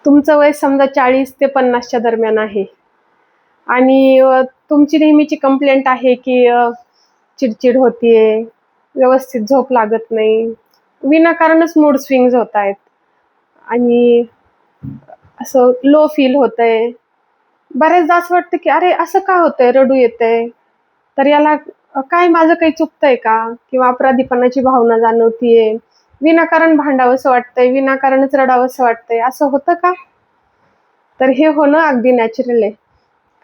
तुमचं वय समजा 40 ते 50च्या दरम्यान आहे आणि तुमची नेहमीची कंप्लेंट आहे की चिडचिड होतीये, व्यवस्थित झोप लागत नाही, विनाकारणच मूड स्विंग्स होत आहेत आणि असं लो फील होतंय. बऱ्याचदा असं वाटतं की अरे असं का होतंय, रडू येतंय, तर याला काय माझं काही चुकतंय का, किंवा अपराधीपणाची भावना जाणवतीये, विनाकारण भांडावंसं वाटतंय, विनाकारणच रडावंसं वाटतंय, असं होतं का? तर हे होणं अगदी नॅचरल आहे,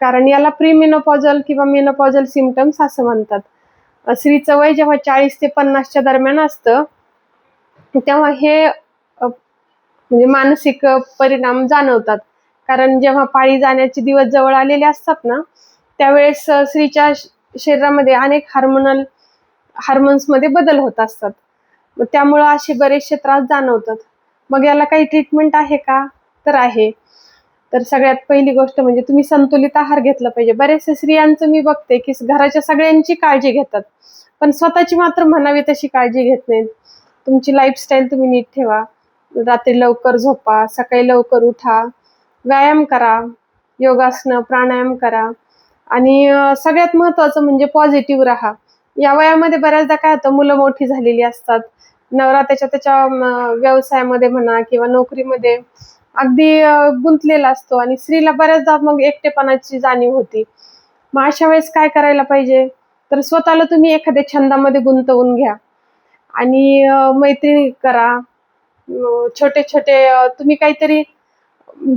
कारण याला प्रीमेनोपॉजल किंवा मेनोपॉजल सिम्पटम्स असं म्हणतात. स्त्रीचं वय जेव्हा 40 ते 50च्या दरम्यान असतं तेव्हा हे म्हणजे मानसिक परिणाम जाणवतात. कारण जेव्हा पाळी जाण्याचे दिवस जवळ आलेले असतात ना, त्यावेळेस स्त्रीच्या शरीरामध्ये अनेक हार्मोन्समध्ये बदल होत असतात. मग त्यामुळं असे बरेचसे त्रास जाणवतात. मग याला काही ट्रीटमेंट आहे का? तर आहे. तर सगळ्यात पहिली गोष्ट म्हणजे तुम्ही संतुलित आहार घेतला पाहिजे. बरेचसे स्त्रियांचं मी बघते की घराच्या सगळ्यांची काळजी घेतात, पण स्वतःची मात्र म्हणावी तशी काळजी घेत नाहीत. तुमची लाईफस्टाईल तुम्ही नीट ठेवा. रात्री लवकर झोपा, सकाळी लवकर उठा, व्यायाम करा, योगासनं, प्राणायाम करा आणि सगळ्यात महत्त्वाचं म्हणजे पॉझिटिव्ह राहा. या वयामध्ये बऱ्याचदा काय होतं, मुलं मोठी झालेली असतात, नवरा त्याच्या व्यवसायामध्ये म्हणा किंवा नोकरीमध्ये अगदी गुंतलेला असतो आणि स्त्रीला बऱ्याचदा मग एकटेपणाची जाणीव होती. मग अशा वेळेस काय करायला पाहिजे, तर स्वतःला तुम्ही एखाद्या छंदामध्ये गुंतवून घ्या आणि मैत्री करा. छोटे-छोटे तुम्ही काहीतरी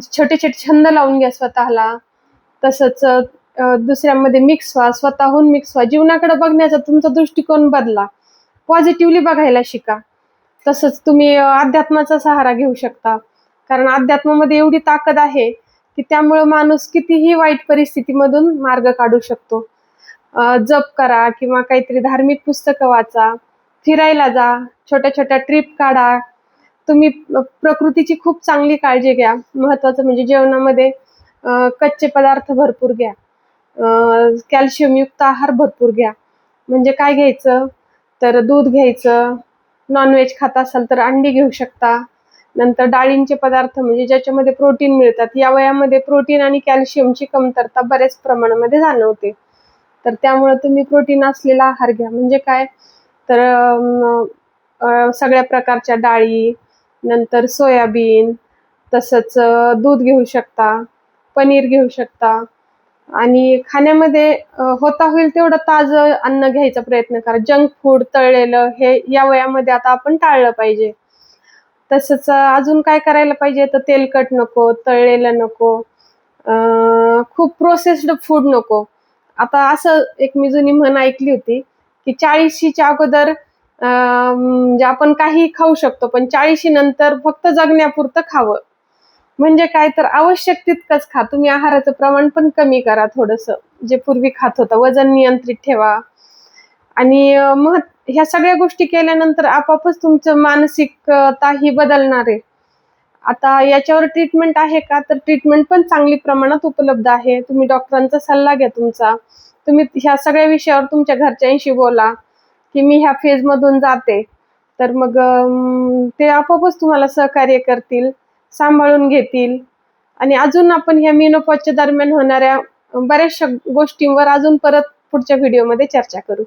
छोटे-छोटे छंद लावून घ्या स्वतःला. तसंच दुसऱ्यांमध्ये मिक्स व्हा, स्वतःहून मिक्स व्हा. जीवनाकडे बघण्याचा तुमचा दृष्टिकोन बदला. पॉझिटिव्हली बघायला शिका. तसंच तुम्ही अध्यात्माचा सहारा घेऊ शकता. कारण अध्यात्मामध्ये एवढी ताकद आहे की त्यामुळे माणूस कितीही वाईट परिस्थितीमधून मार्ग काढू शकतो. जप करा किंवा काहीतरी धार्मिक पुस्तकं वाचा, फिरायला जा, छोट्या-छोट्या ट्रिप काढा. तुम्ही प्रकृतीची खूप चांगली काळजी घ्या. महत्त्वाचं म्हणजे जेवणामध्ये कच्चे पदार्थ भरपूर घ्या. कॅल्शियमयुक्त आहार भरपूर घ्या. म्हणजे काय घ्यायचं, तर दूध घ्यायचं, नॉनव्हेज खात असाल तर अंडी घेऊ शकता. नंतर डाळींचे पदार्थ म्हणजे ज्याच्यामध्ये प्रोटीन मिळतात. या वयामध्ये प्रोटीन आणि कॅल्शियमची कमतरता बऱ्याच प्रमाणामध्ये जाणवते. तर त्यामुळे तुम्ही प्रोटीन असलेला आहार घ्या. म्हणजे काय, तर सगळ्या प्रकारच्या डाळी, नंतर सोयाबीन, तसंच दूध घेऊ शकता, पनीर घेऊ शकता आणि खाण्यामध्ये होता होईल तेवढं ताजं अन्न घ्यायचा प्रयत्न करा. जंक फूड, तळलेलं हे या वयामध्ये आता आपण टाळलं पाहिजे. तसंच अजून काय करायला पाहिजे, तर तेलकट नको, तळलेलं नको, खूप प्रोसेस्ड फूड नको. आता असं एक मी जुनी म्हण ऐकली होती की 40शीच्या अगोदर म्हणजे आपण काही खाऊ शकतो, पण 40शी नंतर फक्त जगण्यापुरतं खावं. म्हणजे काय, तर आवश्यक तितकंच खा. तुम्ही आहाराचं प्रमाण पण कमी करा थोडंसं, जे पूर्वी खात होता. वजन नियंत्रित ठेवा आणि ह्या सगळ्या गोष्टी केल्यानंतर आपोआपच तुमचं मानसिकता ही बदलणार आहे. आता याच्यावर ट्रीटमेंट आहे का, तर ट्रीटमेंट पण चांगली प्रमाणात उपलब्ध आहे. तुम्ही डॉक्टरांचा सल्ला घ्या तुमचा. तुम्ही ह्या सगळ्या विषयावर तुमच्या घरच्यांशी बोला की मी ह्या फेजमधून जाते. तर मग ते आपोआपच तुम्हाला सहकार्य करतील, सांभाळून घेतील आणि अजून आपण ह्या मेनोपॉजच्या दरम्यान होणाऱ्या बऱ्याचशा गोष्टींवर अजून परत पुढच्या व्हिडिओमध्ये चर्चा करू.